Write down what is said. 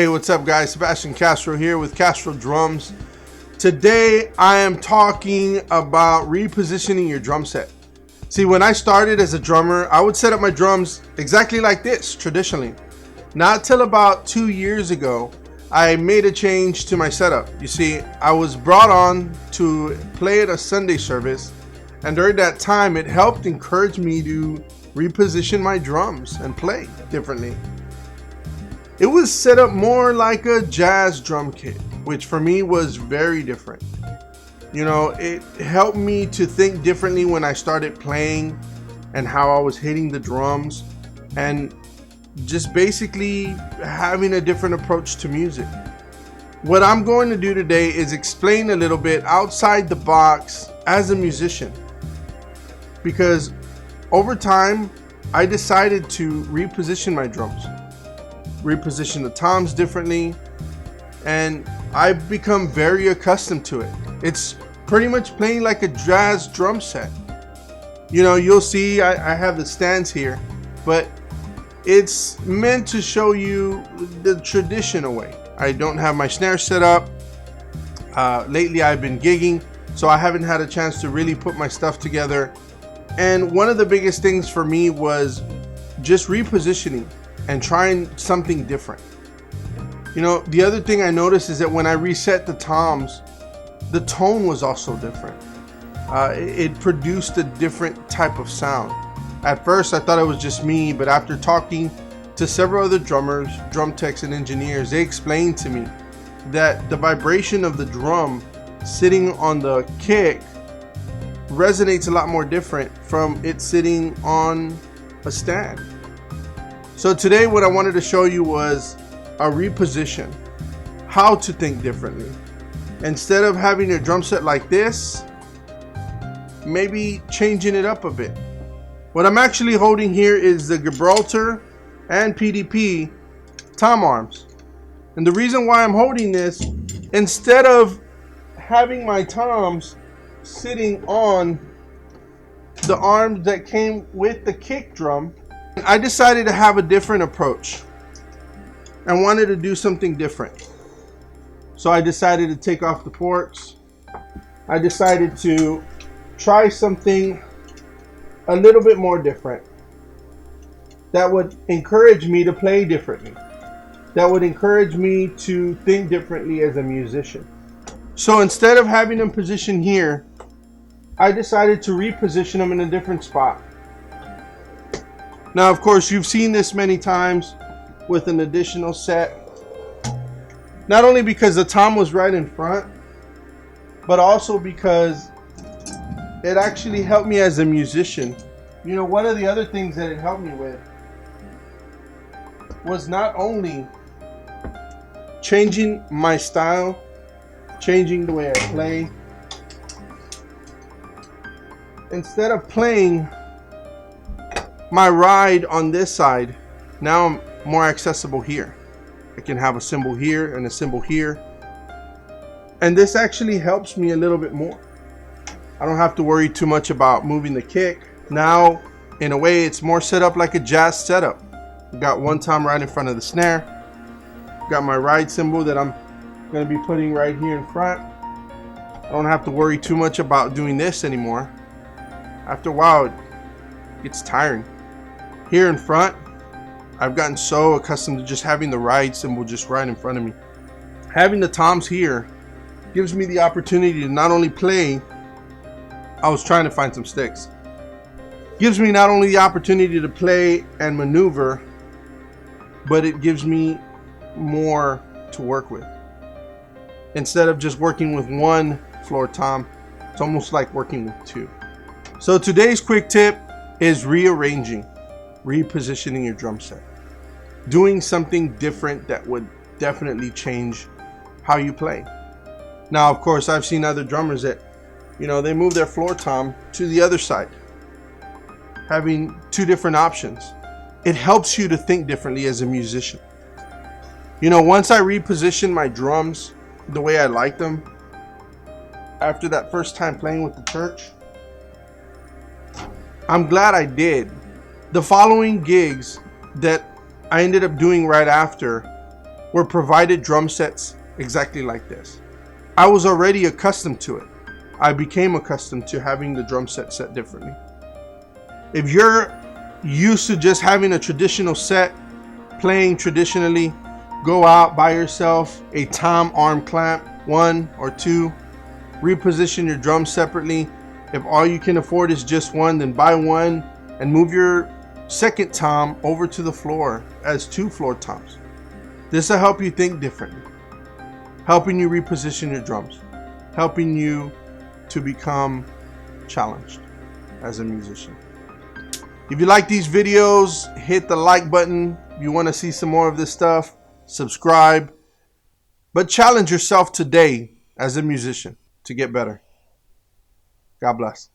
Hey, what's up guys? Sebastian Castro here with Castro Drums. Today I am talking about repositioning your drum set. See, when I started as a drummer, I would set up my drums exactly like this, traditionally. Not till about 2 years ago, I made a change to my setup. You see, I was brought on to play at a Sunday service, and during that time, it helped encourage me to reposition my drums and play differently. It was set up more like a jazz drum kit, which for me was very different. You know, it helped me to think differently when I started playing and how I was hitting the drums and just basically having a different approach to music. What I'm going to do today is explain a little bit outside the box as a musician, because over time I decided to reposition my drums, reposition the toms differently, and I've become very accustomed to it. It's pretty much playing like a jazz drum set. You know, you'll see I have the stands here, but it's meant to show you the traditional way. I don't have my snare set up. Lately I've been gigging, so I haven't had a chance to really put my stuff together. And one of the biggest things for me was just repositioning and trying something different. You know, the other thing I noticed is that when I reset the toms, the tone was also different. It produced a different type of sound. At first I thought it was just me, but after talking to several other drummers, drum techs and engineers, they explained to me that the vibration of the drum sitting on the kick resonates a lot more different from it sitting on a stand. So today what I wanted to show you was a reposition, how to think differently. Instead of having your drum set like this, maybe changing it up a bit. What I'm actually holding here is the Gibraltar and PDP tom arms. And the reason why I'm holding this, instead of having my toms sitting on the arms that came with the kick drum, I decided to have a different approach. I wanted to do something different. So I decided to take off the forks. I decided to try something a little bit more different that would encourage me to play differently, that would encourage me to think differently as a musician. So instead of having them positioned here, I decided to reposition them in a different spot. Now, of course, you've seen this many times with an additional set, not only because the tom was right in front, but also because it actually helped me as a musician. You know, one of the other things that it helped me with was not only changing my style, changing the way I play. Instead of playing my ride on this side, now I'm more accessible here. I can have a cymbal here and a cymbal here. And this actually helps me a little bit more. I don't have to worry too much about moving the kick. Now, in a way, it's more set up like a jazz setup. I've got one tom right in front of the snare. Got my ride cymbal that I'm going to be putting right here in front. I don't have to worry too much about doing this anymore. After a while, it gets tiring. Here in front, I've gotten so accustomed to just having the ride cymbal just right in front of me. Having the toms here gives me the opportunity to not only play, I was trying to find some sticks. Gives me not only the opportunity to play and maneuver, but it gives me more to work with. Instead of just working with one floor tom, it's almost like working with two. So today's quick tip is rearranging, repositioning your drum set. Doing something different that would definitely change how you play. Now, of course, I've seen other drummers that, you know, they move their floor tom to the other side, having two different options. It helps you to think differently as a musician. You know, once I repositioned my drums the way I like them, after that first time playing with the church, I'm glad I did. The following gigs that I ended up doing right after were provided drum sets exactly like this. I was already accustomed to it. I became accustomed to having the drum set differently. If you're used to just having a traditional set, playing traditionally, go out, buy yourself a tom arm clamp, 1 or 2, reposition your drums separately. If all you can afford is just one, then buy one and move your second tom over to the floor as 2 floor toms. This will help you think differently, helping you reposition your drums, helping you to become challenged as a musician. If you like these videos, hit the like button. If you want to see some more of this stuff, subscribe. But challenge yourself today as a musician to get better. God bless.